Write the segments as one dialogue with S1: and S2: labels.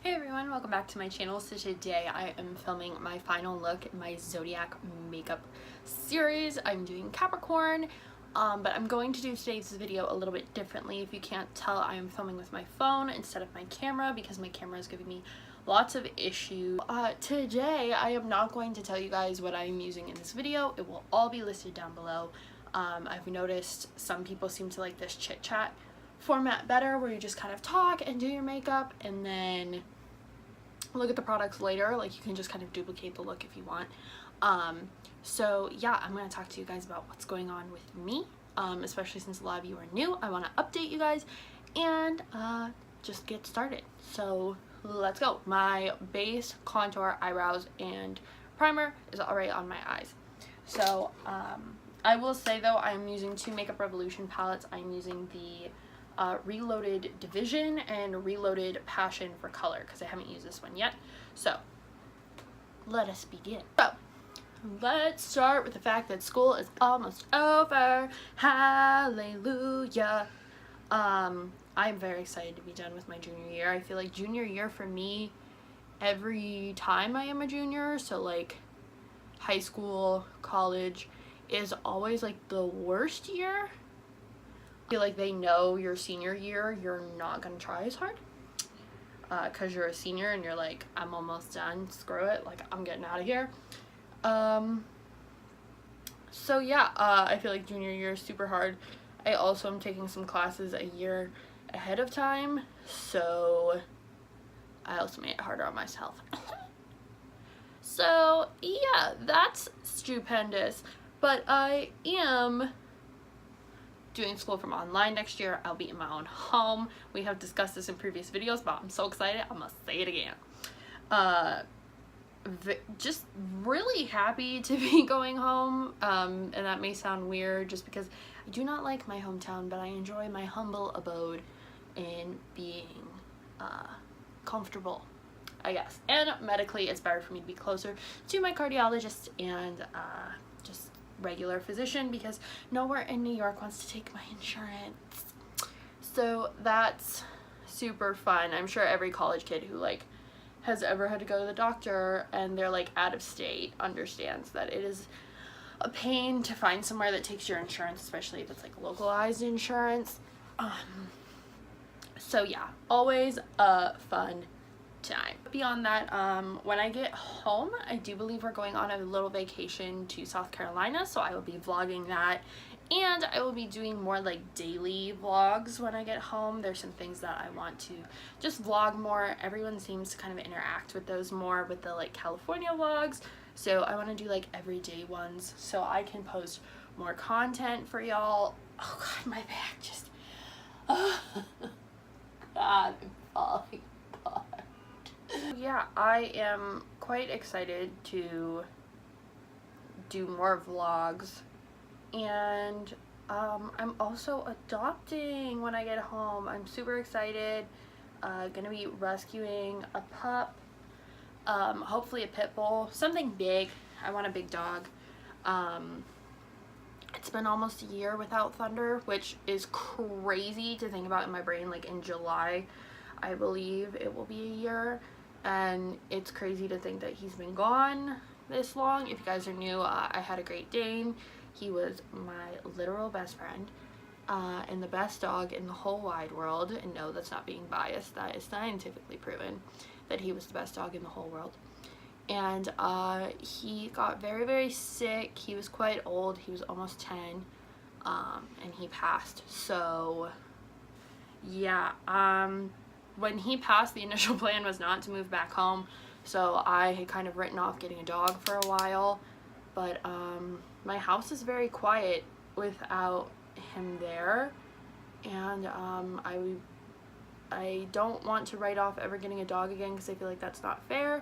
S1: Hey everyone, welcome back to my channel. So today I am filming my final look in my Zodiac makeup series. I'm doing Capricorn, but I'm going to do today's video a little bit differently. If you can't tell, I am filming with my phone instead of my camera because my camera is giving me lots of issues. Today I am not going to tell you guys what I'm using in this video. It will all be listed down below. I've noticed some people seem to like this chit chat format better, where you just kind of talk and do your makeup and then look at the products later. Like, you can just kind of duplicate the look if you want. So yeah, I'm going to talk to you guys about what's going on with me, especially since a lot of you are new. I want to update you guys and just get started. So let's go. My base, contour, eyebrows, and primer is already on my eyes. So I will say though, I'm using two Makeup Revolution palettes. I'm using the Reloaded Divison and Reloaded Passion for color because I haven't used this one yet. So let us begin. So let's start with the fact that school is almost over. Hallelujah. I'm very excited to be done with my junior year. I feel like junior year for me, every time I am a junior, so like high school, college, is always like the worst year. I feel like they know your senior year you're not gonna try as hard because you're a senior and you're like, I'm almost done, screw it, like I'm getting out of here. So yeah, I feel like junior year is super hard. I also am taking some classes a year ahead of time, so I also made it harder on myself. So yeah, that's stupendous. But I am doing school from online next year. I'll be in my own home. We have discussed this in previous videos, but I'm so excited, I'm gonna say it again. Just really happy to be going home, and that may sound weird just because I do not like my hometown, but I enjoy my humble abode in being comfortable, I guess. And medically, it's better for me to be closer to my cardiologist and just regular physician because nowhere in New York wants to take my insurance. So that's super fun. I'm sure every college kid who like has ever had to go to the doctor and they're like out of state understands that it is a pain to find somewhere that takes your insurance, especially if it's like localized insurance. So yeah, always a fun time. Beyond that, when I get home, I do believe we're going on a little vacation to South Carolina, so I will be vlogging that, and I will be doing more like daily vlogs when I get home. There's some things that I want to just vlog more. Everyone seems to kind of interact with those more with the like California vlogs, so I want to do like everyday ones so I can post more content for y'all. Oh god, my back just God, I'm falling apart. Yeah, I am quite excited to do more vlogs, and I'm also adopting when I get home. I'm super excited. Gonna be rescuing a pup, hopefully a pit bull, something big. I want a big dog. It's been almost a year without Thunder, which is crazy to think about in my brain. Like in July, I believe it will be a year. And it's crazy to think that he's been gone this long. If you guys are new, I had a Great Dane. He was my literal best friend and the best dog in the whole wide world. And no, that's not being biased. That is scientifically proven that he was the best dog in the whole world. And he got very, very sick. He was quite old. He was almost 10, and he passed. So yeah, when he passed, the initial plan was not to move back home, so I had kind of written off getting a dog for a while, but my house is very quiet without him there, and I don't want to write off ever getting a dog again because I feel like that's not fair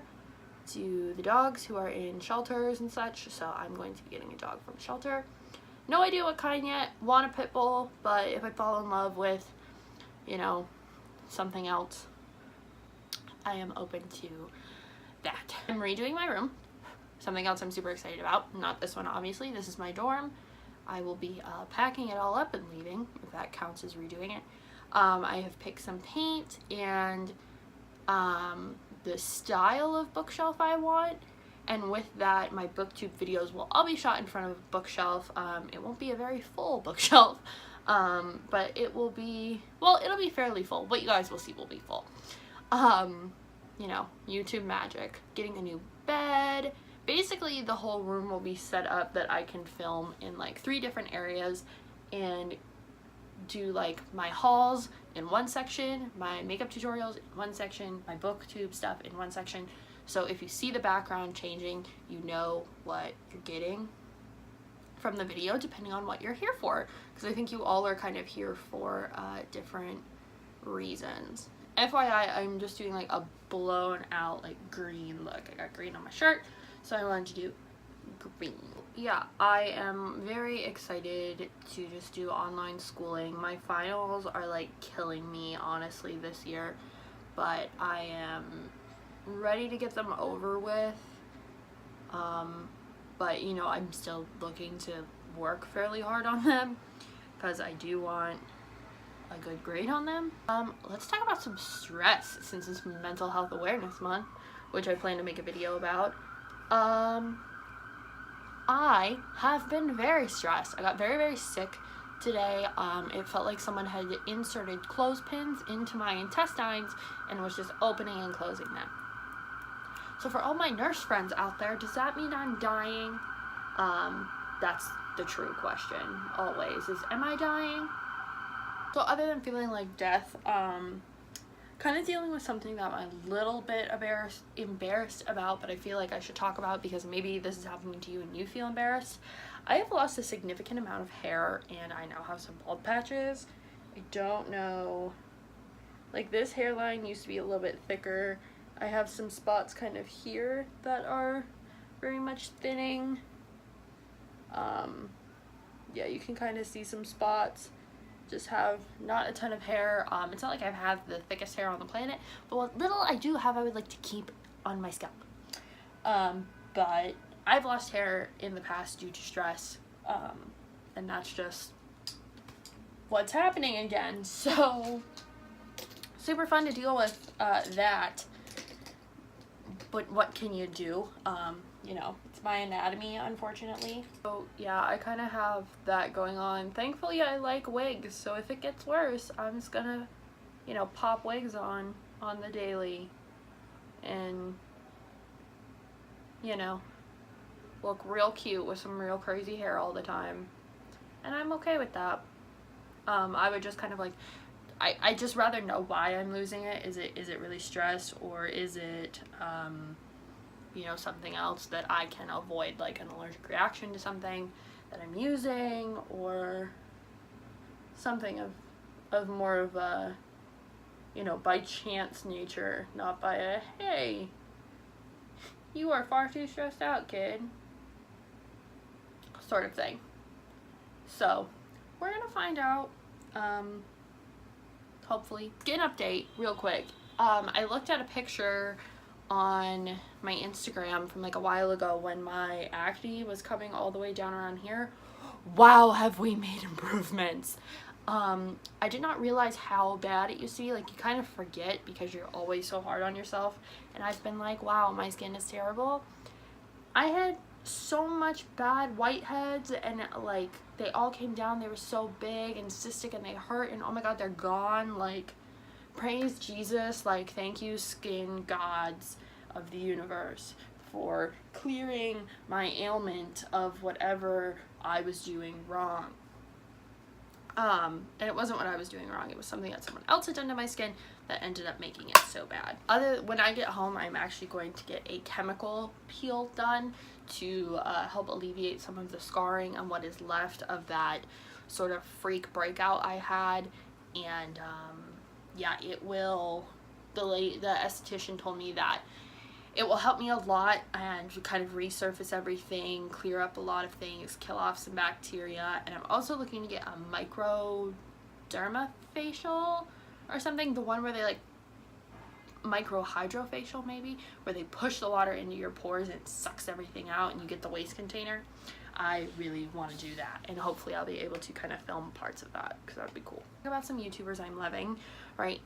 S1: to the dogs who are in shelters and such, so I'm going to be getting a dog from a shelter. No idea what kind yet. Want a pit bull, but if I fall in love with, you know, something else, I am open to that. I'm redoing my room. Something else I'm super excited about. Not this one, obviously. This is my dorm. I will be packing it all up and leaving, if that counts as redoing it. I have picked some paint, and the style of bookshelf I want, and with that my booktube videos will all be shot in front of a bookshelf. It won't be a very full bookshelf, but it will be, well, it'll be fairly full. What you guys will see will be full. You know, YouTube magic. Getting a new bed. Basically the whole room will be set up that I can film in like 3 different areas and do like my hauls in one section, my makeup tutorials in one section, my booktube stuff in one section. So if you see the background changing, you know what you're getting from the video depending on what you're here for, because I think you all are kind of here for different reasons. FYI, I'm just doing like a blown out like green look. I got green on my shirt, so I wanted to do green. Yeah, I am very excited to just do online schooling. My finals are like killing me honestly this year, but I am ready to get them over with. But you know, I'm still looking to work fairly hard on them because I do want a good grade on them. Let's talk about some stress since it's Mental Health Awareness Month, which I plan to make a video about. I have been very stressed. I got very sick today. It felt like someone had inserted clothespins into my intestines and was just opening and closing them. So for all my nurse friends out there, does that mean I'm dying? That's the true question always, is am I dying? So other than feeling like death, kind of dealing with something that I'm a little bit embarrassed about, but I feel like I should talk about because maybe this is happening to you and you feel embarrassed. I have lost a significant amount of hair and I now have some bald patches. I don't know, like this hairline used to be a little bit thicker. I have some spots kind of here that are very much thinning. Yeah, you can kind of see some spots. Just have not a ton of hair. It's not like I've had the thickest hair on the planet, but what little I do have I would like to keep on my scalp. But I've lost hair in the past due to stress, and that's just what's happening again. So super fun to deal with that, but what can you do? You know, it's my anatomy, unfortunately. So yeah, I kind of have that going on. Thankfully I like wigs, so if it gets worse I'm just gonna, you know, pop wigs on the daily and, you know, look real cute with some real crazy hair all the time, and I'm okay with that. I would just kind of like, I just rather know why I'm losing it. Is it really stress, or is it you know, something else that I can avoid, like an allergic reaction to something that I'm using, or something of more of a, you know, by chance nature, not by a, hey, you are far too stressed out, kid, sort of thing. So we're gonna find out, hopefully. Get an update real quick. I looked at a picture on my Instagram from like a while ago when my acne was coming all the way down around here. Wow, have we made improvements. I did not realize how bad it used to be. Like, you kind of forget because you're always so hard on yourself, and I've been like, wow, my skin is terrible. I had so much bad whiteheads, and like they all came down. They were so big and cystic and they hurt, and oh my god, they're gone. Like, praise Jesus. Like, thank you, skin gods of the universe, for clearing my ailment of whatever I was doing wrong. And it wasn't what I was doing wrong, it was something that someone else had done to my skin that ended up making it so bad. When I get home, I'm actually going to get a chemical peel done to help alleviate some of the scarring and what is left of that sort of freak breakout I had. And yeah, it will, the esthetician told me that it will help me a lot and kind of resurface everything, clear up a lot of things, kill off some bacteria. And I'm also looking to get a microdermafacial or something, the one where they like microhydrofacial maybe, where they push the water into your pores and it sucks everything out and you get the waste container. I really want to do that, and hopefully I'll be able to kind of film parts of that because that would be cool. Talk about some YouTubers I'm loving right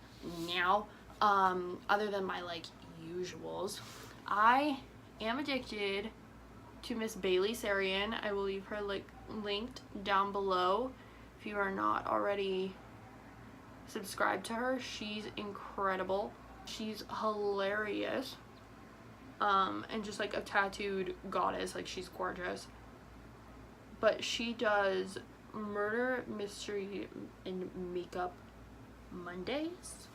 S1: now. other than my like usuals. I am addicted to Miss Bailey Sarian. I will leave her like linked down below if you are not already subscribed to her. She's incredible. She's hilarious. And just like a tattooed goddess, like she's gorgeous. But she does murder, mystery, and makeup Mondays.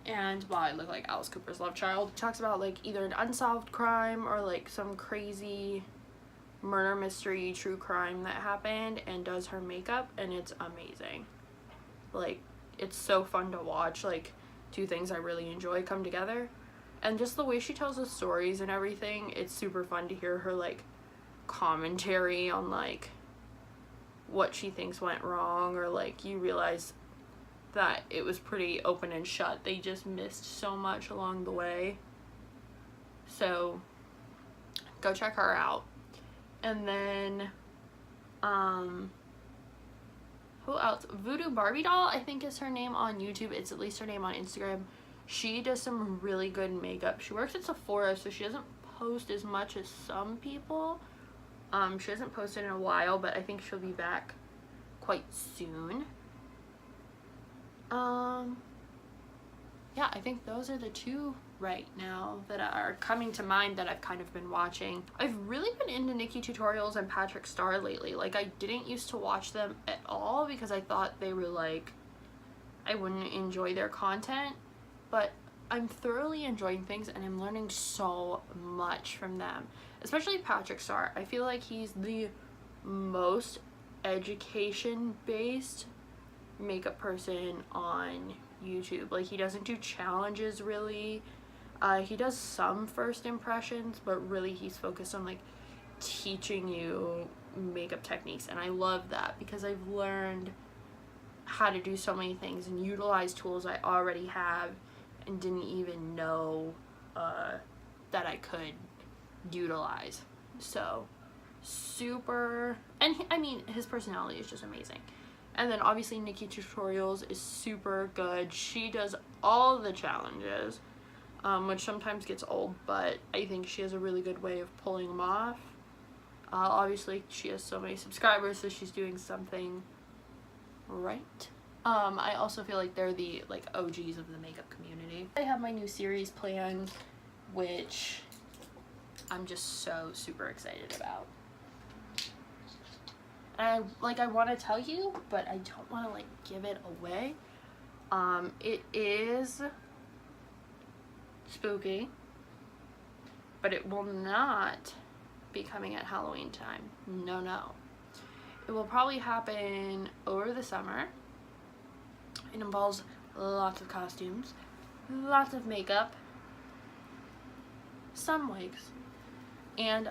S1: And wow, I look like Alice Cooper's love child. She talks about like either an unsolved crime or like some crazy murder mystery true crime that happened, and does her makeup, and it's amazing. Like, it's so fun to watch, like two things I really enjoy come together. And just the way she tells the stories and everything, it's super fun to hear her like commentary on like what she thinks went wrong, or like you realize that it was pretty open and shut. They just missed so much along the way. So go check her out. And then who else? Voodoo Barbie Doll, I think is her name on YouTube. It's at least her name on Instagram. She does some really good makeup. She works at Sephora, so she doesn't post as much as some people. She hasn't posted in a while, but I think she'll be back quite soon. Yeah, I think those are the two right now that are coming to mind that I've kind of been watching. I've really been into Nikki Tutorials and Patrick Star lately. Like, I didn't used to watch them at all because I thought they were like, I wouldn't enjoy their content, but I'm thoroughly enjoying things and I'm learning so much from them. Especially Patrick Star. I feel like he's the most education-based makeup person on YouTube. Like, he doesn't do challenges really. He does some first impressions, but really he's focused on like teaching you makeup techniques, and I love that because I've learned how to do so many things and utilize tools I already have and didn't even know that I could utilize. So super, and I mean, his personality is just amazing. And then obviously Nikki Tutorials is super good. She does all the challenges, which sometimes gets old, but I think she has a really good way of pulling them off. Obviously she has so many subscribers, so she's doing something right. I also feel like they're the like OGs of the makeup community. I have my new series planned, which I'm just so super excited about. And I want to tell you, but I don't want to like give it away. It is spooky, but it will not be coming at Halloween time. No. It will probably happen over the summer. It involves lots of costumes, lots of makeup, some wigs, and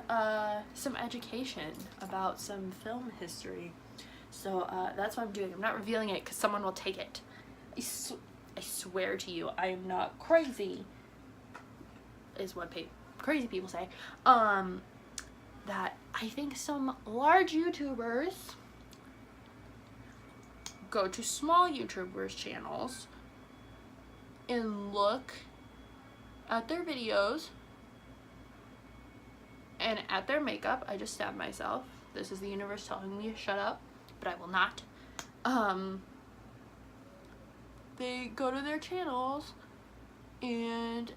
S1: some education about some film history. So that's what I'm doing. I'm not revealing it because someone will take it. I swear to you, I am not crazy, is what crazy people say. That I think some large YouTubers go to small YouTubers channels and look at their videos and at their makeup. I just stabbed myself. This is the universe telling me to shut up, but I will not. They go to their channels and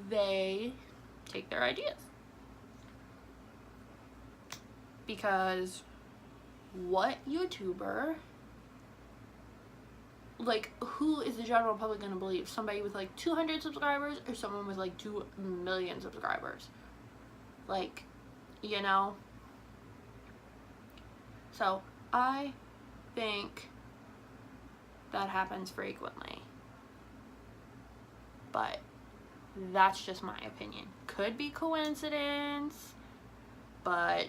S1: they take their ideas. Because what YouTuber, like, who is the general public gonna believe? Somebody with like 200 subscribers or someone with like 2 million subscribers? Like, you know? So I think that happens frequently, but that's just my opinion. Could be coincidence, but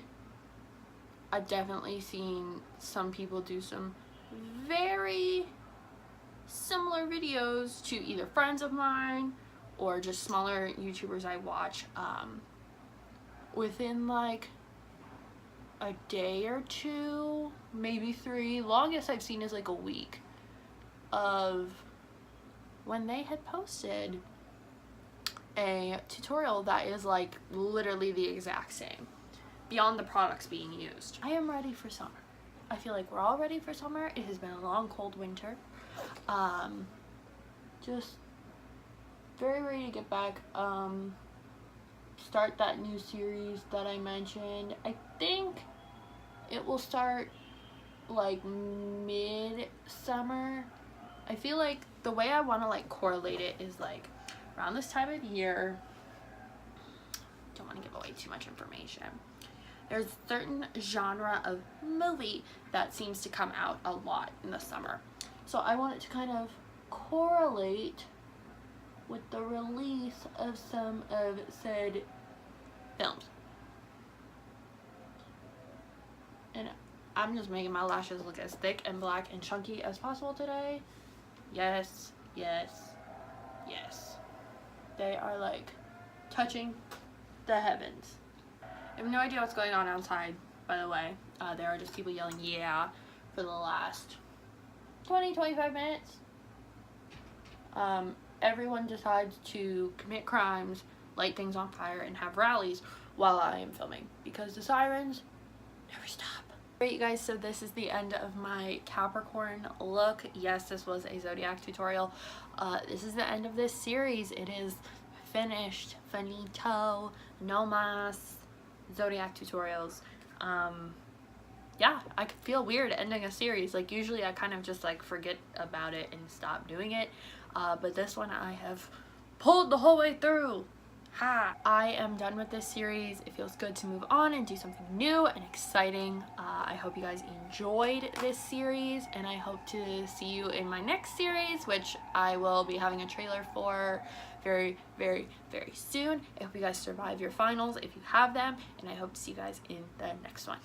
S1: I've definitely seen some people do some very similar videos to either friends of mine or just smaller YouTubers I watch within like a day or two, maybe 3. Longest I've seen is like a week of when they had posted a tutorial that is like literally the exact same, beyond the products being used. I am ready for summer. I feel like we're all ready for summer. It has been a long, cold winter. Just very ready to get back. Start that new series that I mentioned. I think it will start like mid-summer. I feel like the way I want to like correlate it is like around this time of year. Don't want to give away too much information. There's a certain genre of movie that seems to come out a lot in the summer. So I want it to kind of correlate with the release of some of said films. And I'm just making my lashes look as thick and black and chunky as possible today. Yes, yes, yes. They are like touching the heavens. I have no idea what's going on outside, by the way. There are just people yelling yeah for the last 20-25 minutes. Everyone decides to commit crimes, light things on fire, and have rallies while I am filming because the sirens never stop. Alright, you guys, so this is the end of my Capricorn look. Yes, this was a Zodiac tutorial. This is the end of this series. It is finished. Finito. No mas. Zodiac tutorials. Yeah, I feel weird ending a series. Like, usually I kind of just like forget about it and stop doing it. But this one I have pulled the whole way through. Ha! I am done with this series. It feels good to move on and do something new and exciting. I hope you guys enjoyed this series, and I hope to see you in my next series, which I will be having a trailer for very, very, very soon. I hope you guys survive your finals if you have them, and I hope to see you guys in the next one.